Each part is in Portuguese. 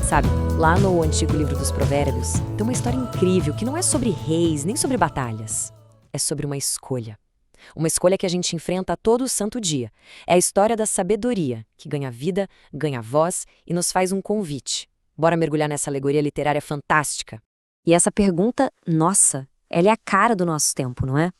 Sabe, lá no antigo livro dos Provérbios, tem uma história incrível que não é sobre reis nem sobre batalhas. É sobre uma escolha. Uma escolha que a gente enfrenta todo santo dia. É a história da sabedoria, que ganha vida, ganha voz e nos faz um convite. Bora mergulhar nessa alegoria literária fantástica? E essa pergunta, nossa, ela é a cara do nosso tempo, não é?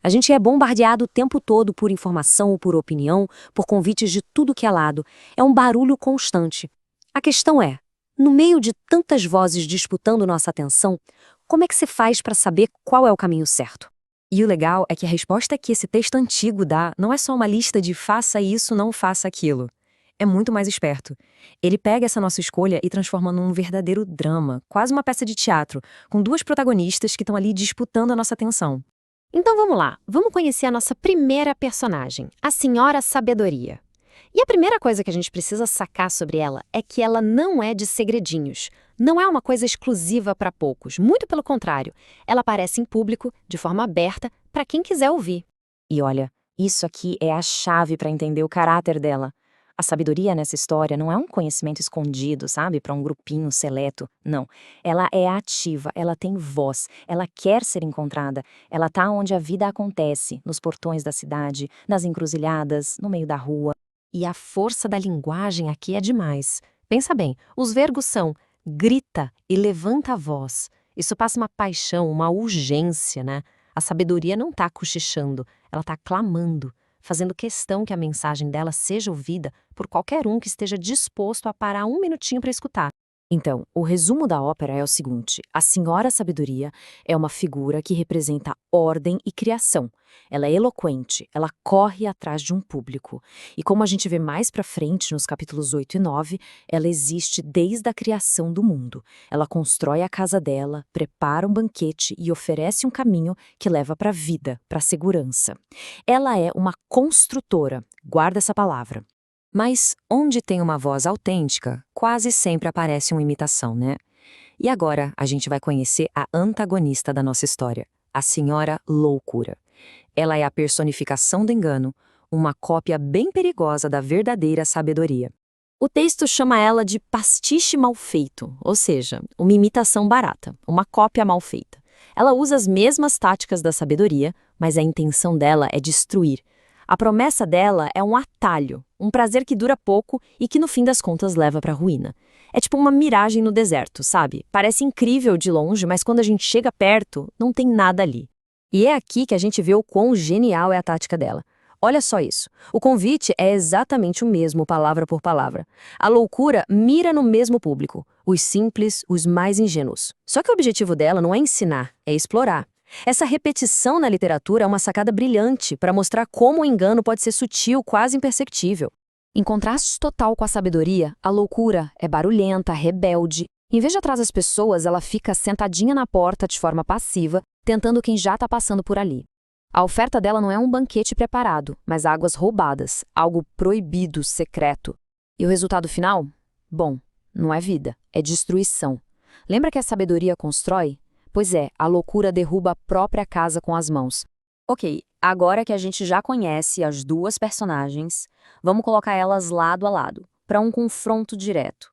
A gente é bombardeado o tempo todo por informação ou por opinião, por convites de tudo que é lado. É um barulho constante. A questão é, no meio de tantas vozes disputando nossa atenção, como é que se faz para saber qual é o caminho certo? E o legal é que a resposta que esse texto antigo dá não é só uma lista de faça isso, não faça aquilo. É muito mais esperto. Ele pega essa nossa escolha e transforma num verdadeiro drama, quase uma peça de teatro, com duas protagonistas que estão ali disputando a nossa atenção. Então vamos lá, vamos conhecer a nossa primeira personagem, a Senhora Sabedoria. E a primeira coisa que a gente precisa sacar sobre ela é que ela não é de segredinhos. Não é uma coisa exclusiva para poucos, muito pelo contrário. Ela aparece em público, de forma aberta, para quem quiser ouvir. E olha, isso aqui é a chave para entender o caráter dela. A sabedoria nessa história não é um conhecimento escondido, sabe, para um grupinho seleto. Não. Ela é ativa, ela tem voz, ela quer ser encontrada. Ela tá onde a vida acontece, nos portões da cidade, nas encruzilhadas, no meio da rua. E a força da linguagem aqui é demais. Pensa bem, os verbos são grita e levanta a voz. Isso passa uma paixão, uma urgência, né? A sabedoria não está cochichando, ela está clamando, fazendo questão que a mensagem dela seja ouvida por qualquer um que esteja disposto a parar um minutinho para escutar. Então, o resumo da ópera é o seguinte: a Senhora Sabedoria é uma figura que representa ordem e criação. Ela é eloquente, ela corre atrás de um público. E como a gente vê mais pra frente nos capítulos 8 e 9, ela existe desde a criação do mundo. Ela constrói a casa dela, prepara um banquete e oferece um caminho que leva para a vida, para a segurança. Ela é uma construtora, guarda essa palavra. Mas onde tem uma voz autêntica, quase sempre aparece uma imitação, né? E agora a gente vai conhecer a antagonista da nossa história, a Senhora Loucura. Ela é a personificação do engano, uma cópia bem perigosa da verdadeira sabedoria. O texto chama ela de pastiche mal feito, ou seja, uma imitação barata, uma cópia mal feita. Ela usa as mesmas táticas da sabedoria, mas a intenção dela é destruir. A promessa dela é um atalho, um prazer que dura pouco e que no fim das contas leva para a ruína. É tipo uma miragem no deserto, sabe? Parece incrível de longe, mas quando a gente chega perto, não tem nada ali. E é aqui que a gente vê o quão genial é a tática dela. Olha só isso. O convite é exatamente o mesmo, palavra por palavra. A loucura mira no mesmo público, os simples, os mais ingênuos. Só que o objetivo dela não é ensinar, é explorar. Essa repetição na literatura é uma sacada brilhante para mostrar como o engano pode ser sutil, quase imperceptível. Em contraste total com a sabedoria, a loucura é barulhenta, rebelde. Em vez de atrás das pessoas, ela fica sentadinha na porta de forma passiva, tentando quem já está passando por ali. A oferta dela não é um banquete preparado, mas águas roubadas, algo proibido, secreto. E o resultado final? Bom, não é vida, é destruição. Lembra que a sabedoria constrói? Pois é, a loucura derruba a própria casa com as mãos. Ok, agora que a gente já conhece as duas personagens, vamos colocar elas lado a lado, para um confronto direto.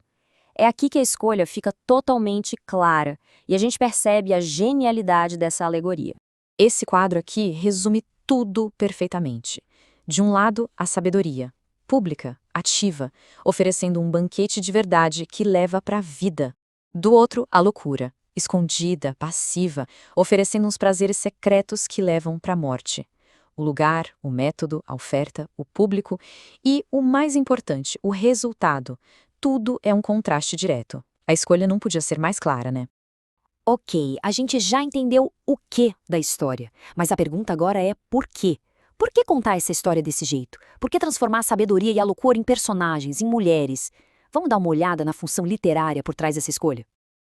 É aqui que a escolha fica totalmente clara e a gente percebe a genialidade dessa alegoria. Esse quadro aqui resume tudo perfeitamente. De um lado, a sabedoria, pública, ativa, oferecendo um banquete de verdade que leva para a vida. Do outro, a loucura, escondida, passiva, oferecendo uns prazeres secretos que levam para a morte. O lugar, o método, a oferta, o público e, o mais importante, o resultado. Tudo é um contraste direto. A escolha não podia ser mais clara, né? Ok, a gente já entendeu o que da história, mas a pergunta agora é por quê? Por que contar essa história desse jeito? Por que transformar a sabedoria e a loucura em personagens, em mulheres? Vamos dar uma olhada na função literária por trás dessa escolha?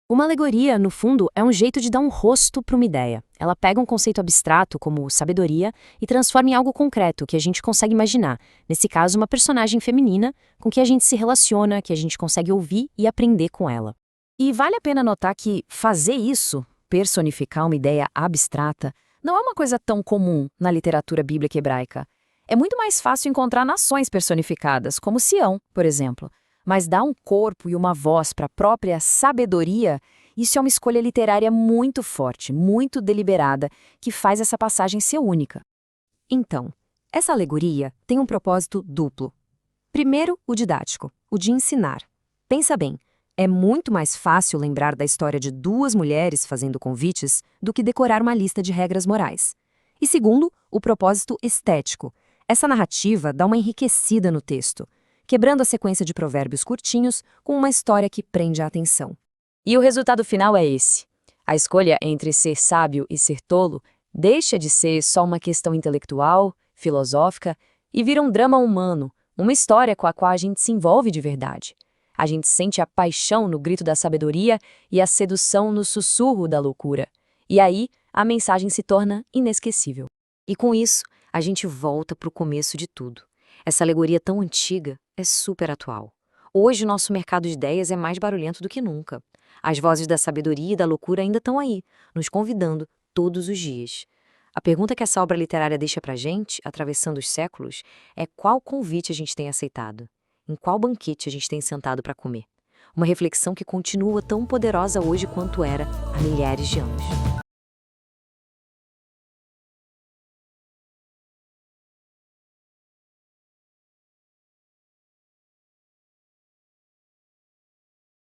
Uma alegoria, no fundo, é um jeito de dar um rosto para uma ideia. Ela pega um conceito abstrato, como sabedoria, e transforma em algo concreto, que a gente consegue imaginar. Nesse caso, uma personagem feminina com que a gente se relaciona, que a gente consegue ouvir e aprender com ela. E vale a pena notar que fazer isso, personificar uma ideia abstrata, não é uma coisa tão comum na literatura bíblica hebraica. É muito mais fácil encontrar nações personificadas, como Sião, por exemplo. Mas dar um corpo e uma voz para a própria sabedoria, isso é uma escolha literária muito forte, muito deliberada, que faz essa passagem ser única. Então, essa alegoria tem um propósito duplo. Primeiro, o didático, o de ensinar. Pensa bem, é muito mais fácil lembrar da história de duas mulheres fazendo convites do que decorar uma lista de regras morais. E segundo, o propósito estético. Essa narrativa dá uma enriquecida no texto, quebrando a sequência de provérbios curtinhos com uma história que prende a atenção. E o resultado final é esse. A escolha entre ser sábio e ser tolo deixa de ser só uma questão intelectual, filosófica, e vira um drama humano, uma história com a qual a gente se envolve de verdade. A gente sente a paixão no grito da sabedoria e a sedução no sussurro da loucura. E aí, a mensagem se torna inesquecível. E com isso, a gente volta para o começo de tudo. Essa alegoria tão antiga é super atual. Hoje, o nosso mercado de ideias é mais barulhento do que nunca. As vozes da sabedoria e da loucura ainda estão aí, nos convidando todos os dias. A pergunta que essa obra literária deixa pra gente, atravessando os séculos, é qual convite a gente tem aceitado? Em qual banquete a gente tem sentado para comer? Uma reflexão que continua tão poderosa hoje quanto era há milhares de anos.